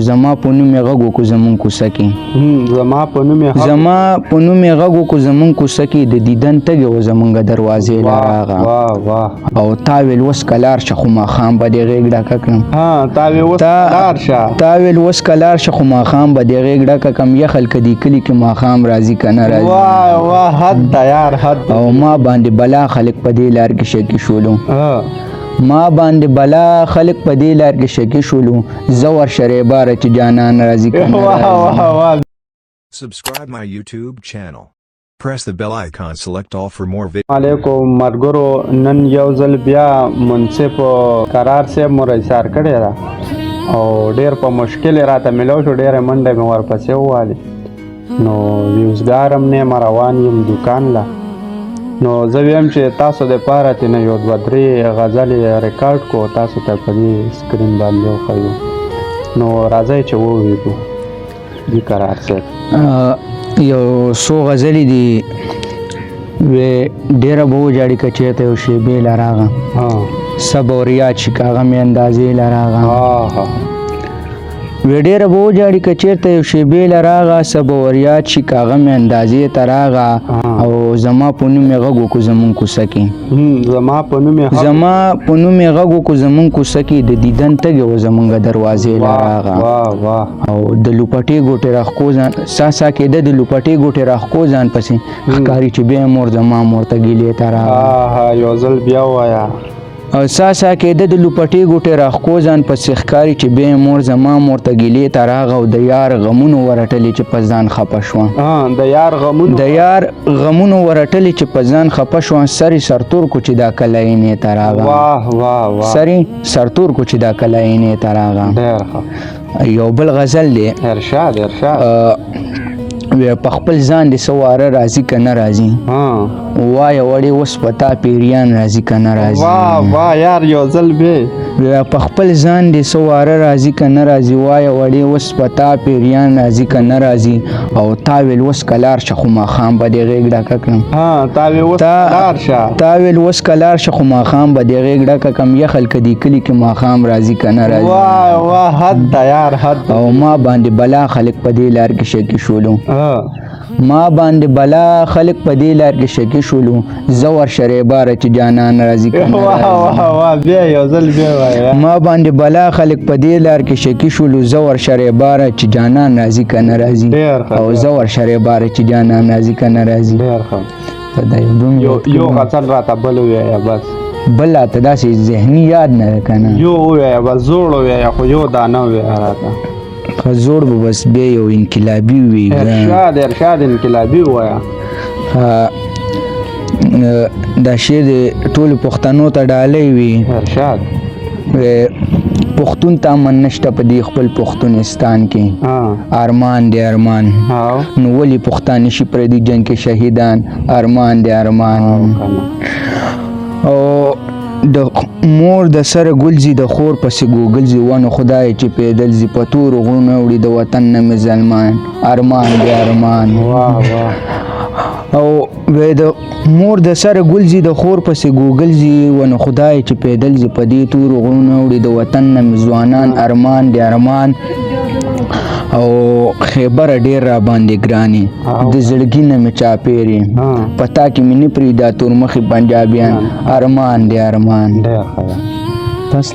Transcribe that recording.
زما په نوم یې غږ وکړو زمونږ کوڅه کې زما په نوم یې غږ وکړو زمونږ کوڅه کې د دیدن تږې و زمونږ دروازې له راغه او تا ویل اوس که لاړ شه خو ماښام به دې غېږ ډکه کړم تا ویل اوس که لاړ شه خو ماښام به دې غېږ ډکه کړم یخل که دې کلي کې ماښام راځي که نه راځي او ما باندې بلا خلک په دې لار کې شکي شولو زه ورشرې باره چې جانان راځي که نه راځي. Subscribe my YouTube channel. Press the bell icon, select all for more videos. علیکم مرګرو، نن یو ځل بیا منصف قرار صاحب مو رایسار کړی ده او ډېر په مشکل راته میلاو شو، ډېرې منډه مې ورپسې ووالې نو ویوزګار هم نه یم، روان یم دوکان له. نو زه ویم چې تاسو دپاره ترېنه یو دوه درې غزلې ریکارډ کړو، تاسو ته په دې سکرین باندې وښیو. نو راځئ چې وویږو دې قرار صاحب. یو څو غزلې دي وې ډېره به وژاړي که چېرته یو شیبې له راغه صبر او یاد شي که هغه مې اندازې له راغه وې ډېره به وژاړي که چېرته یو شیبې له راغه صبر او یاد شي که هغه مې اندازې ته راغه او زما په نوم یې غږ وکړو زمونږ کوڅه کې زما په نوم یې غږ وکړو زمونږ کوڅه کې د دیدن تږې و زمونږ دروازې له راغه او د لوپټې ګوټې راښکو ځان سا کېده د لوپټې ګوټې راښکو ځان پسې ښکاري چې بیا مور زما مور ته ګیلې ته راغه یو ځل بیا ووایه او سا کېده د لوپټې ګوټې راښکو ځان پسې ښکاري چې بیا مور زما مور ته ګیلې ته راغه او د یار غمونو ورټلې چې په ځان خفه شوه د یار غمونو ورټلې چې په ځان خفه شوه سرې سرتور کو چې دا کله عینې ته راغه سرې سرتور کو چې دا کله عینې ته راغه. یو بل غزل دی ارشاد په خپل ځان دې څه واره راځي که نه راځي وایه وړې اوس په تا پیریان راځي که نه راځي یار یو ځل بې په خپل ځان دې څه واره راځي که نه راځي وایه وړې اوس په تا پیریان راځي که نه راځي او تا ویل اوس که لاړ شه خو ماښام به دې غېږ ډکه کړم تا ویل اوس که لاړ شه خو ماښام به دې غېږ ډکه کړم یخل که دې کلي کې ماښام راځي که نه راځي او ما باندې بلا خلک په دې لار کې شکي شولو زه ورشرې باره چې جانان راځي که نه راځي ما باندې بلا خلک په دې لار کې شکي شولو زه ورشرې باره چې جانان راځي که نه راځي او زه ورشرې باره چې جانان راځي که نه راځي. یو غزل راته بل ووایه بس بل راته داسې ذهني یاد نه ده که نه یو ووایه بس زوړ ووایه خو یو دانه ووایه راته زوړ به بس بیا یو انقلابي وي ارشاد انقلابي ووایه. دا شعر د ټولو پښتنو ته ډالۍ وي ارشاد پښتون ته امن نشته په دې خپل پښتونستان کې ارمان دی ارمان نو ولې پښتانه شي پردي جنګ کې شهیدان ارمان دی ارمان او د مور د سره ګلزي د خور پسې ګوګلزي ونه خدای چې پیدل زی په تورو غرونو وړي د وطن نه مې ظلمان ارمان دی ارمان او د مور د سره ګلزي د خور پسې ګوګلزي ونه خدای چې پیدل زی په دې تورو غرونو وړي د وطن نه مې ځوانان ارمان دی ارمان او خیبر ډیر را باندې ګرانی د زړګي نه مې چاپېرې پتا کې مې نه پرېږدا تور مخې پنجابیان ارمان دی ارمان. بس